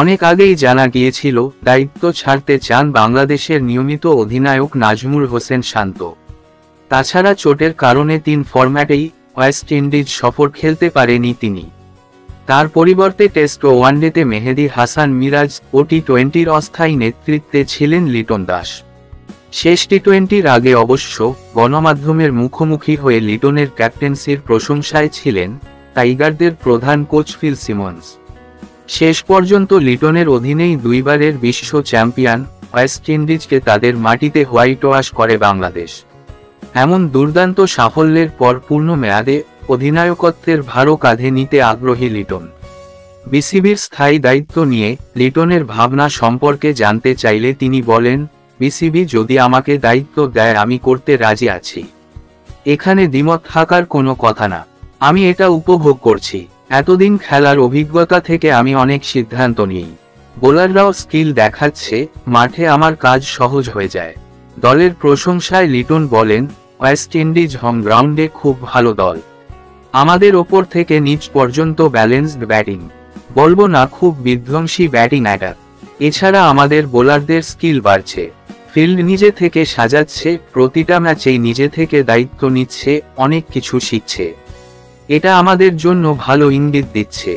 অনেক আগেই জানা গিয়েছিল দায়িত্ব ছাড়তে চান বাংলাদেশের নিয়মিত অধিনায়ক নাজমুল হোসেন শান্ত। তাছাড়া চোটের কারণে 3 ফরম্যাটেই ওয়েস্ট ইন্ডিজ সফর খেলতে পারেনি তিনি। তার পরিবর্তে টেস্ট ও ওয়ানডেতে মেহেদী হাসান মিরাজ ও টি-20-র অস্থায়ী নেতৃত্বে ছিলেন লিটন দাস। শেষ টি-20-র আগে অবশ্য গণমাধ্যমের মুখোমুখি হয়ে লিটনের ক্যাপ্টেন্সির প্রশংসায় ছিলেন টাইগারদের প্রধান কোচ ফিল সিমন্স। শেষ পর্যন্ত লিটনের অধীনেই 2 বারের বিশ্ব চ্যাম্পিয়ন ওয়েস্ট ইন্ডিজকে তাদের মাটিতে হোয়াইট ওয়াশ করে বাংলাদেশ। এমন দুর্দান্ত সাফল্যের পর পূর্ণ মেয়াদে অধিনায়কত্বের ভারও কাঁধে নিতে আগ্রহী লিটন। বিসিবির স্থায়ী দায়িত্ব নিয়ে লিটনের ভাবনা সম্পর্কে জানতে চাইলে তিনি বলেন, বিসিবি যদি আমাকে দায়িত্ব দেয় আমি করতে রাজি আছি। এখানে দ্বিমত থাকার কোনো কথা না। আমি এটা উপভোগ করছি। এতদিন খেলার অভিজ্ঞতা থেকে আমি অনেক সিদ্ধান্ত নিই। বোলাররাও স্কিল দেখাচ্ছে, মাঠে আমার কাজ সহজ হয়ে যায়। দলের প্রশংসায় লিটন বলেন, ওয়েস্ট ইন্ডিজ হোম গ্রাউন্ডে খুব ভালো দল। আমাদের ওপর থেকে নিচ পর্যন্ত ব্যালেন্সড ব্যাটিং, বলবো না খুব বিধ্বংসী ব্যাটিং অ্যাটাক। এছাড়া আমাদের বোলারদের স্কিল বাড়ছে, ফিল্ড নিজে থেকে সাজাচ্ছে, প্রতিটা ম্যাচেই নিজে থেকে দায়িত্ব নিচ্ছে, অনেক কিছু শিখছে। এটা আমাদের জন্য ভালো ইঙ্গিত দিচ্ছে।